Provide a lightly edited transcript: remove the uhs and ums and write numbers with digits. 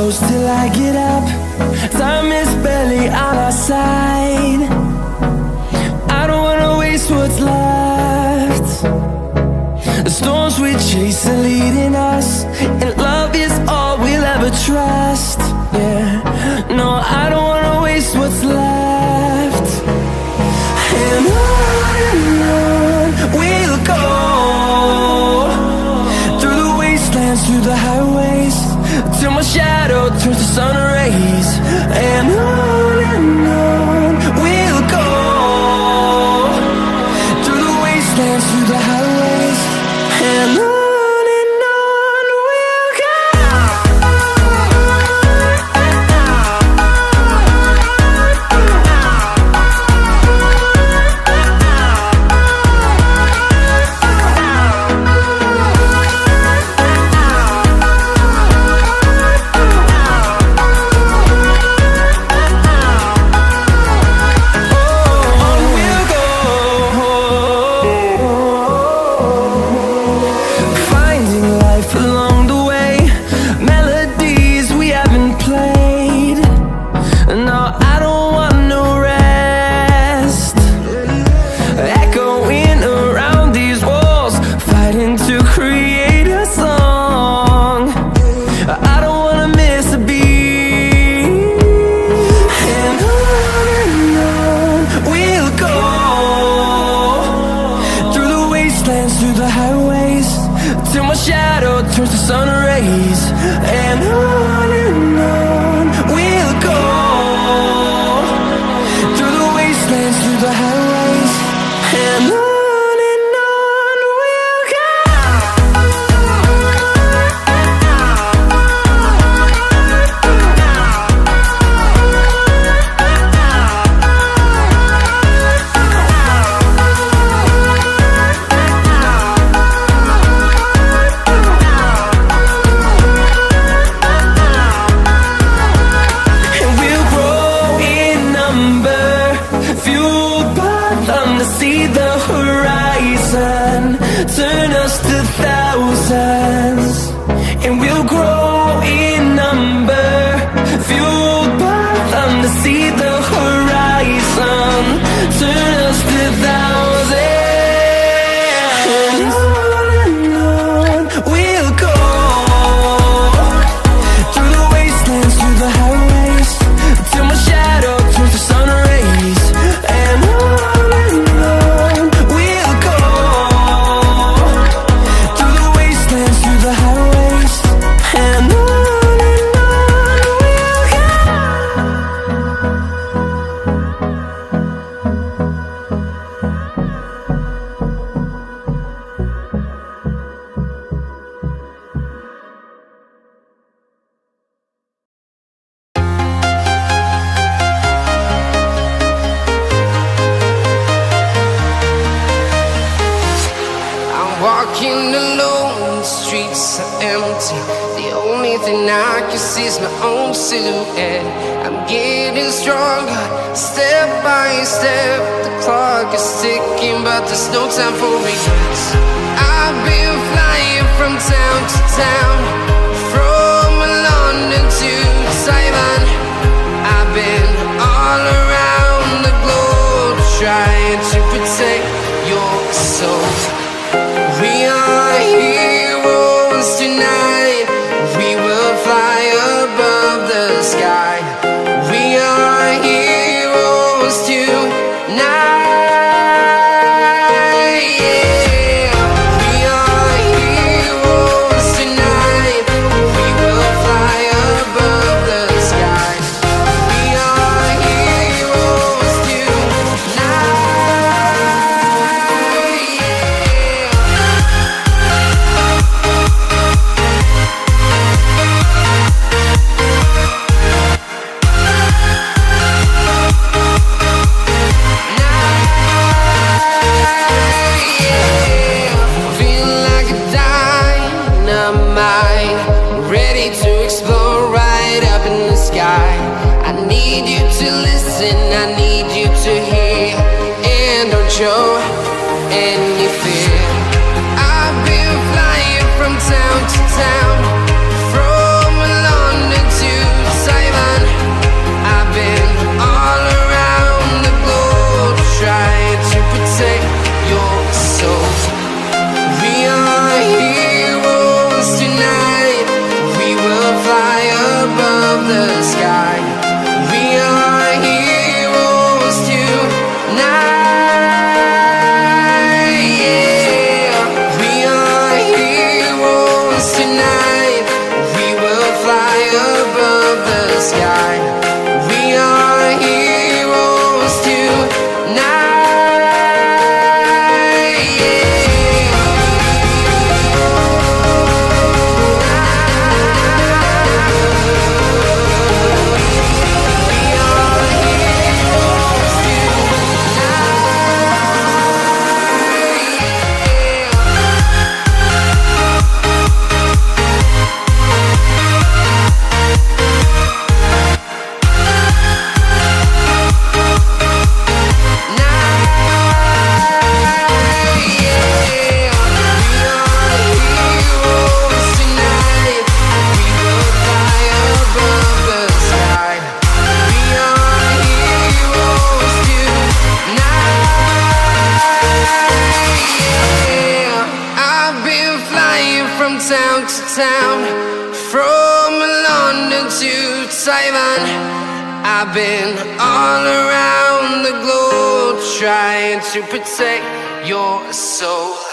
close till I get up. Time is barely on our side. I don't wanna waste what's left. The storms we chase are leading us, and love is all we'll ever trust. Yeah, no, I don't wanna waste what's left. And on we'll go, through the wastelands, through the highways, till my shadow turns to sun rays. And on we'll go, through the wastelands, through the highways, and on we'll go. Through the highways, till my shadow turns to sun rays. And on we'll go, through the wastelands, through the highways, and on we'll go. See the horizon, turn us to thousands, and we'll grow in number, fueled by them to see the horizon, turn us to thousands. And on we'll go, through the wastelands, through the highways, till my shadow turns to sun rays. And walking alone, the streets are empty. The only thing I can see is my own silhouette. I'm getting stronger, step by step. The clock is ticking, but there's no time for regrets. I've been flying from town to town, from London to Taiwan. I've been all around the globe, trying to protect your soul. We are heroes tonight. We will fly above the sky. We are heroes tonight. Yeah. We are heroes tonight. We will fly above the sky. We are heroes tonight. I need you to listen, I need you to hear, and don't show any fear. I've been flying from town to town, from London to to Taiwan. I've been all around the globe trying to protect your soul.